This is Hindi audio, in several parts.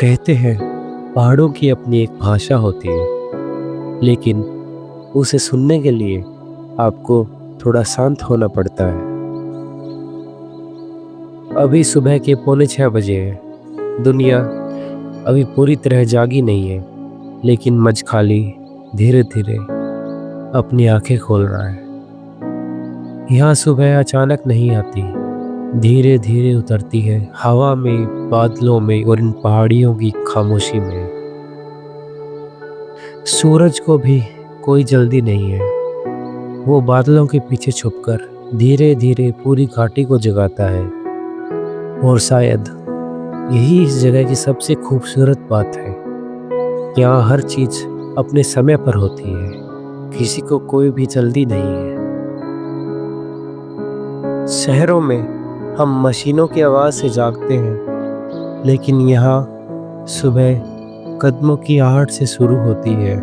कहते हैं पहाड़ों की अपनी एक भाषा होती है, लेकिन उसे सुनने के लिए आपको थोड़ा शांत होना पड़ता है। अभी सुबह के 5:45 हैं। दुनिया अभी पूरी तरह जागी नहीं है, लेकिन मजखाली धीरे धीरे अपनी आंखें खोल रहा है। यहाँ सुबह अचानक नहीं आती, धीरे धीरे उतरती है, हवा में, बादलों में और इन पहाड़ियों की खामोशी में। सूरज को भी कोई जल्दी नहीं है। वो बादलों के पीछे छुपकर धीरे धीरे पूरी घाटी को जगाता है। और शायद यही इस जगह की सबसे खूबसूरत बात है। यहाँ हर चीज अपने समय पर होती है, किसी को कोई भी जल्दी नहीं है। शहरों में हम मशीनों की आवाज़ से जागते हैं, लेकिन यहाँ सुबह कदमों की आहट से शुरू होती है।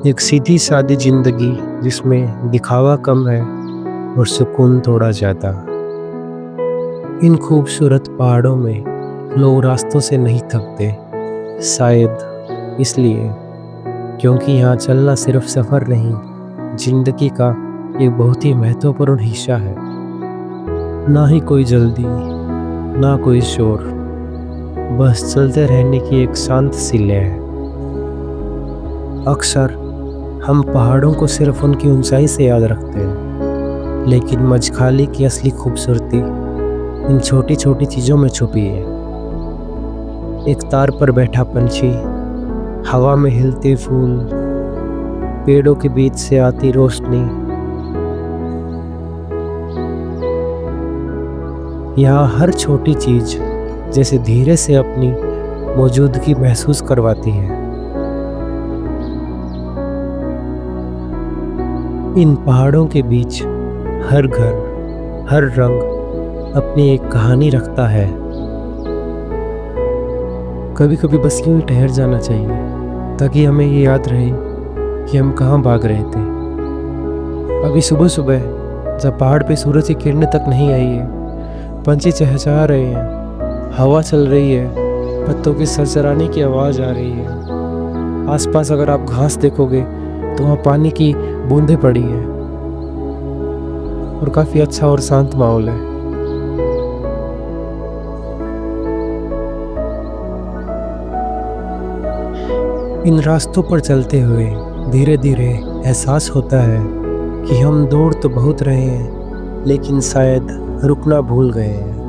एक सीधी सादी जिंदगी जिसमें दिखावा कम है और सुकून थोड़ा ज़्यादा। इन खूबसूरत पहाड़ों में लोग रास्तों से नहीं थकते, शायद इसलिए क्योंकि यहाँ चलना सिर्फ सफ़र नहीं, जिंदगी का एक बहुत ही महत्वपूर्ण हिस्सा है। ना ही कोई जल्दी, ना कोई शोर, बस चलते रहने की एक शांत सी लय है। अक्सर हम पहाड़ों को सिर्फ उनकी ऊंचाई से याद रखते हैं, लेकिन मजखाली की असली खूबसूरती इन छोटी छोटी चीज़ों में छुपी है। एक तार पर बैठा पंछी, हवा में हिलते फूल, पेड़ों के बीच से आती रोशनी। यहाँ हर छोटी चीज जैसे धीरे से अपनी मौजूदगी महसूस करवाती है। इन पहाड़ों के बीच हर घर, हर रंग अपनी एक कहानी रखता है। कभी कभी बस यूं ही ठहर जाना चाहिए, ताकि हमें ये याद रहे कि हम कहाँ भाग रहे थे। अभी सुबह सुबह जब पहाड़ पे सूरज की किरणें तक नहीं आई है, पंछी चहचहा रहे हैं, हवा चल रही है, पत्तों की सरसराने की आवाज़ आ रही है। आसपास अगर आप घास देखोगे तो वहाँ पानी की बूंदें पड़ी हैं और काफ़ी अच्छा और शांत माहौल है। इन रास्तों पर चलते हुए धीरे धीरे एहसास होता है कि हम दौड़ तो बहुत रहे हैं, लेकिन शायद रुकना भूल गए हैं।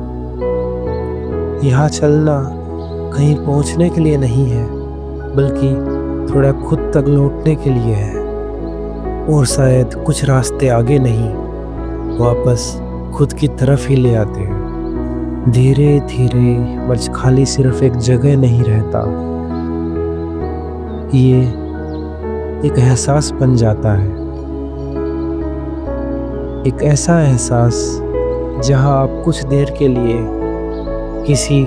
यहाँ चलना कहीं पहुँचने के लिए नहीं है, बल्कि थोड़ा खुद तक लौटने के लिए है। और शायद कुछ रास्ते आगे नहीं, वापस खुद की तरफ ही ले आते हैं। धीरे धीरे मजखाली सिर्फ एक जगह नहीं रहता, ये एक एहसास बन जाता है। एक ऐसा एहसास जहाँ आप कुछ देर के लिए किसी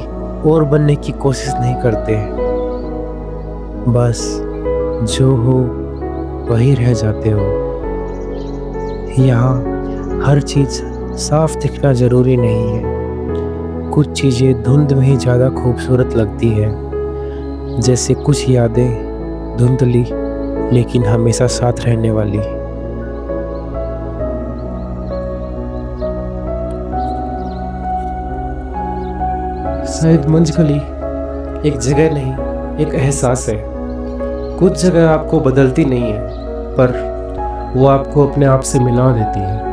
और बनने की कोशिश नहीं करते, बस जो हो वही रह जाते हो। यहाँ हर चीज़ साफ दिखना ज़रूरी नहीं है, कुछ चीज़ें धुंध में ही ज़्यादा खूबसूरत लगती है। जैसे कुछ यादें धुंधली लेकिन हमेशा साथ रहने वाली। शायद मंजखली एक जगह नहीं, एक एहसास है। कुछ जगह आपको बदलती नहीं है, पर वो आपको अपने आप से मिला देती है।